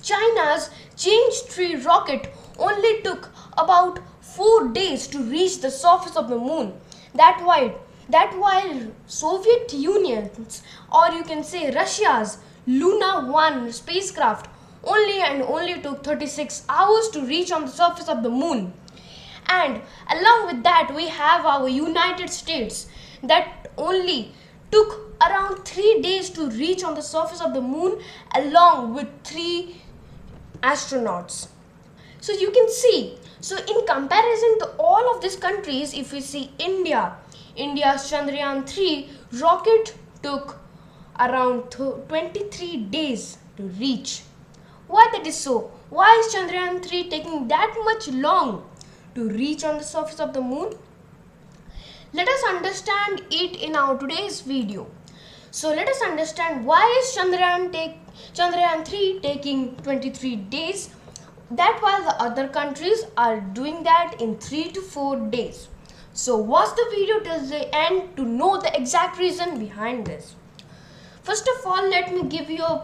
China's Chandrayaan-3 rocket only took about 4 days to reach the surface of the moon. That while Soviet Union's, or you can say Russia's, Luna 1 spacecraft only took 36 hours to reach on the surface of the moon. And along with that, we have our United States that only took around 3 days to reach on the surface of the moon along with 3 astronauts. So you can see, so in comparison to all of these countries, if we see India's Chandrayaan-3 rocket took around 23 days to reach. Why that is so? Why is Chandrayaan-3 taking that much long to reach on the surface of the moon? Let us understand it in our today's video. So let us understand why is Chandrayaan-3 taking 23 days, that while the other countries are doing that in 3 to 4 days. So watch the video till the end to know the exact reason behind this. First of all, let me give you an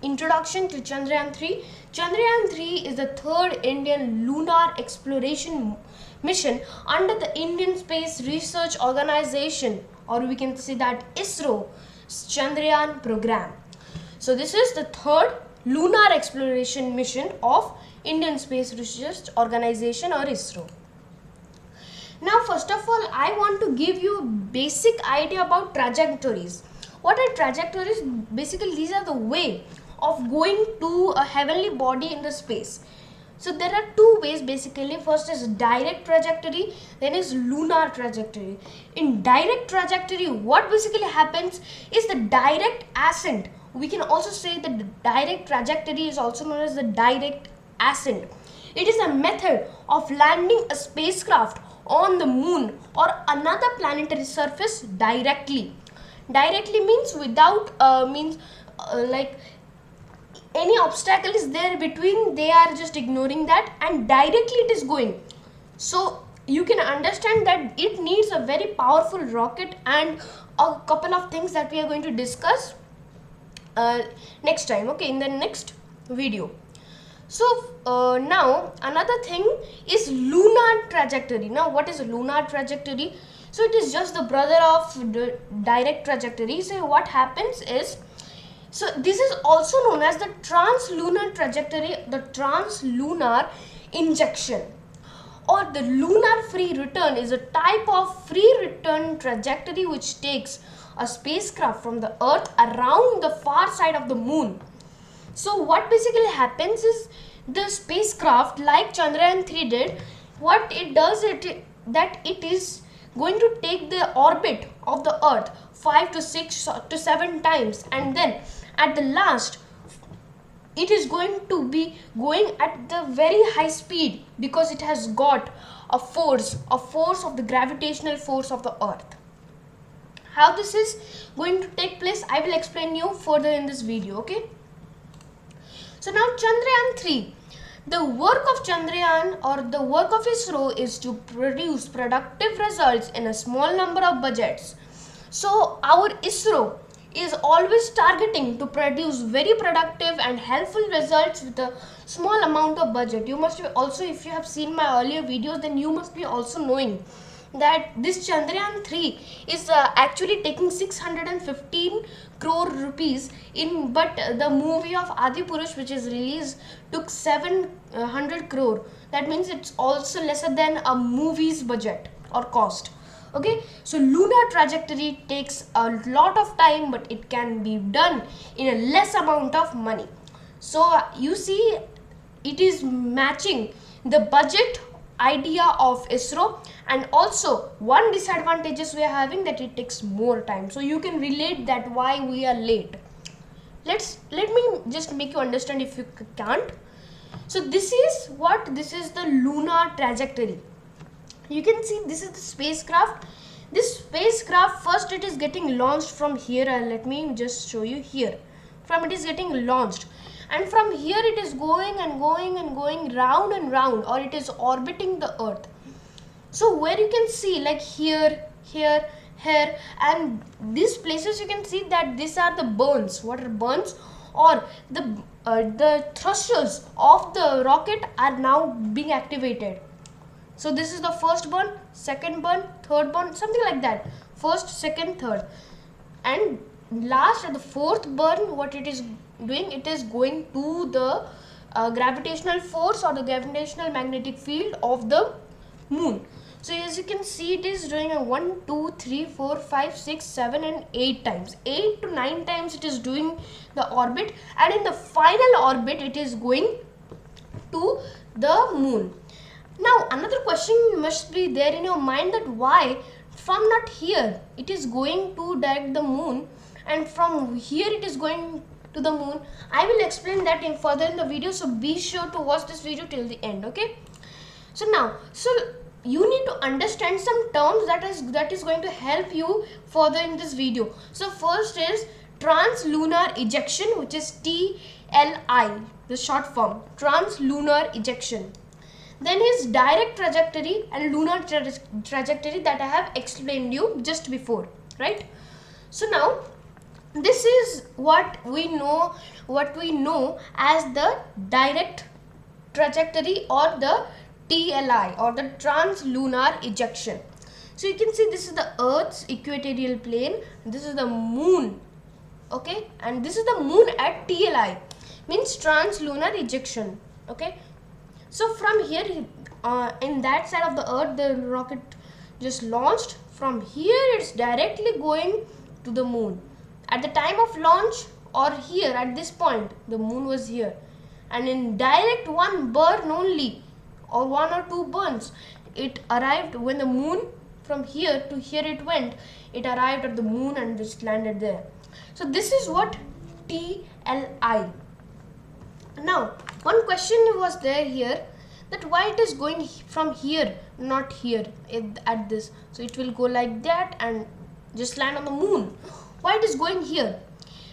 introduction to Chandrayaan-3. Chandrayaan-3 is the third Indian lunar exploration mission under the Indian Space Research Organization, or we can say that ISRO Chandrayaan program. So this is the third lunar exploration mission of Indian Space Research Organization, or ISRO. Now first of all, I want to give you a basic idea about trajectories. What are trajectories? Basically, these are the way of going to a heavenly body in the space. So there are two ways basically. First is direct trajectory, then is lunar trajectory. In direct trajectory, what basically happens is the direct ascent. We can also say that the direct trajectory is also known as the direct ascent. It is a method of landing a spacecraft on the moon or another planetary surface directly. Directly means without like any obstacle is there between, they are just ignoring that, and directly it is going. So you can understand that it needs a very powerful rocket and a couple of things that we are going to discuss next time, okay, in the next video. So now another thing is lunar trajectory. Now what is a lunar trajectory? So it is just the brother of the direct trajectory. So what happens is, so this is also known as the translunar trajectory, the translunar injection, or the lunar free return is a type of free return trajectory which takes a spacecraft from the Earth around the far side of the moon. So what basically happens is, the spacecraft like Chandrayaan-3 did, what it does that it is going to take the orbit of the Earth 5 to 6 to 7 times, and then at the last it is going to be going at the very high speed because it has got a force of the gravitational force of the Earth. How this is going to take place, I will explain you further in this video, okay? So now Chandrayaan-3, the work of Chandrayaan or the work of ISRO is to produce productive results in a small number of budgets. So our ISRO is always targeting to produce very productive and helpful results with a small amount of budget. You must be also, if you have seen my earlier videos, then you must be also knowing that this Chandrayaan-3 is actually taking 615 crore rupees in, but the movie of Adipurush which is released took 700 crore. That means it's also lesser than a movie's budget or cost. Okay, so lunar trajectory takes a lot of time, but it can be done in a less amount of money. So you see, it is matching the budget idea of ISRO, and also one disadvantages we are having that it takes more time. So you can relate that why we are late. Let me just make you understand if you can't. So this is the lunar trajectory. You can see this is the spacecraft. This spacecraft, first it is getting launched from here, and let me just show you here. From it is getting launched, and from here it is going and going and going round and round, or it is orbiting the Earth. So where you can see like here, and these places you can see that these are the burns. What are burns? Or the the thrusters of the rocket are now being activated. So this is the first burn, second burn, third burn, something like that. First, second, third. And last, at the fourth burn, what it is doing, it is going to the gravitational force or the gravitational magnetic field of the moon. So as you can see, it is doing a 1, 2, 3, 4, 5, 6, 7 and 8 times. 8 to 9 times it is doing the orbit, and in the final orbit it is going to the moon. Now another question must be there in your mind, that why from not here it is going to direct the moon and from here it is going to the moon. I will explain that in further in the video, so be sure to watch this video till the end. Okay, so now you need to understand some terms that is going to help you further in this video. So first is translunar ejection, which is TLI, the short form, translunar ejection. Then is direct trajectory and lunar trajectory that I have explained you just before, right? So now this is what we know as the direct trajectory or the TLI or the translunar ejection. So you can see this is the Earth's equatorial plane, this is the moon, okay, and this is the moon at TLI, means translunar ejection. Okay, so from here in that side of the Earth the rocket just launched. From here it's directly going to the moon. At the time of launch or here at this point the moon was here, and in direct one burn only or one or two burns it arrived. When the moon from here to here it went, it arrived at the moon and just landed there. So this is what TLI. Now one question was there here, that why it is going from here, not here at this. So it will go like that and just land on the moon. Why it is going here?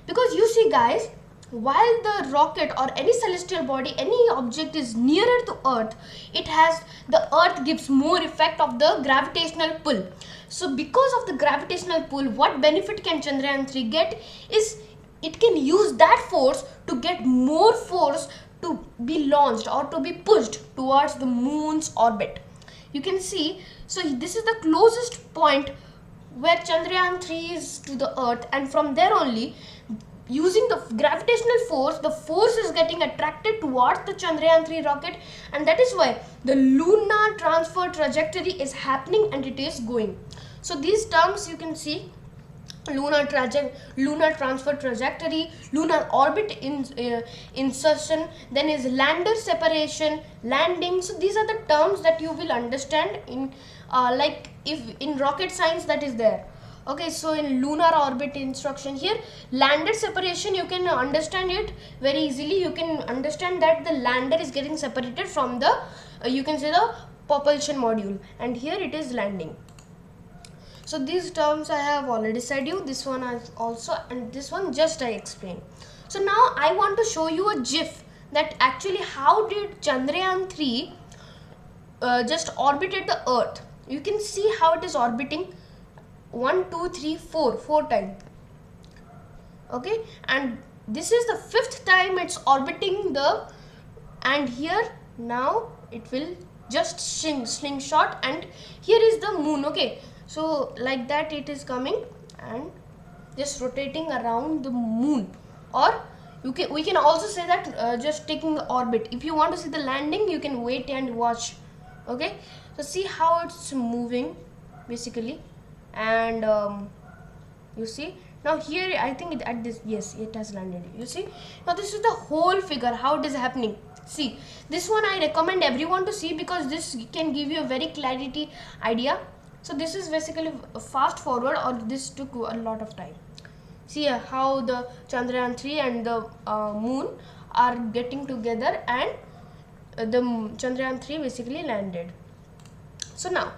Because you see guys, while the rocket or any celestial body, any object is nearer to Earth, the Earth gives more effect of the gravitational pull. So because of the gravitational pull, what benefit can Chandrayaan-3 get is it can use that force to get more force to be launched or to be pushed towards the moon's orbit. You can see, so this is the closest point where Chandrayaan-3 is to the Earth, and from there only, using the gravitational force, the force is getting attracted towards the Chandrayaan-3 rocket, and that is why the lunar transfer trajectory is happening and it is going. So these terms you can see: lunar transfer trajectory, lunar orbit insertion, then is lander separation, landing. So these are the terms that you will understand in like if in rocket science that is there. Okay, so in lunar orbit instruction here, lander separation, you can understand it very easily. You can understand that the lander is getting separated from the you can say the propulsion module, and here it is landing. So these terms I have already said you, this one also, and this one just I explained. So now I want to show you a GIF that actually how did Chandrayaan-3 just orbited the Earth. You can see how it is orbiting 1, 2, 3, 4 times. Okay, and this is the 5th time it's orbiting and here now it will just slingshot, and here is the moon. Okay, so like that it is coming and just rotating around the moon, or we can also say that just taking the orbit. If you want to see the landing, you can wait and watch. Okay, so see how it's moving basically, and you see now here I think at this, yes, it has landed. You see now this is the whole figure how it is happening. See, this one I recommend everyone to see because this can give you a very clarity idea. So this is basically fast forward, or this took a lot of time. See how the Chandrayaan-3 and the moon are getting together, and the Chandrayaan-3 basically landed. So now,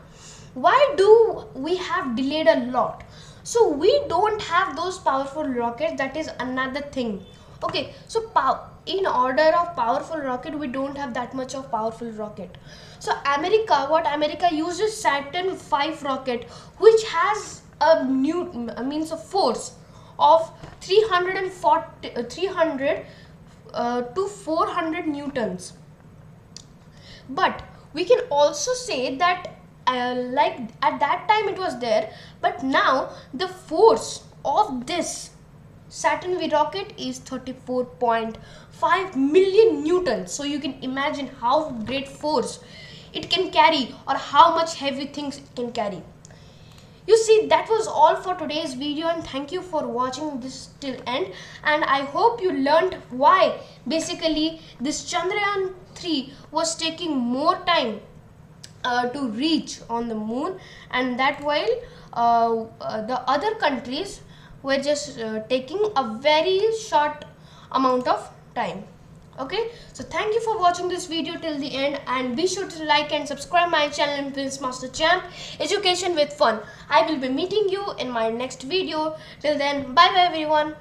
why do we have delayed a lot? So we don't have those powerful rockets, that is another thing. Okay, so in order of powerful rocket, we don't have that much of powerful rocket. So America uses Saturn V rocket, which has a force of 300 to 400 newtons. But we can also say that like at that time it was there, but now the force of this Saturn V rocket is 34.5 million newtons. So you can imagine how great force it can carry, or how much heavy things it can carry. You see, that was all for today's video, and thank you for watching this till end. And I hope you learned why basically this Chandrayaan-3 was taking more time to reach on the moon, and that while the other countries were just taking a very short amount of time. Okay, so thank you for watching this video till the end, and be sure to like and subscribe my channel, Prince Master Champ Education with Fun. I will be meeting you in my next video. Till then, bye bye everyone.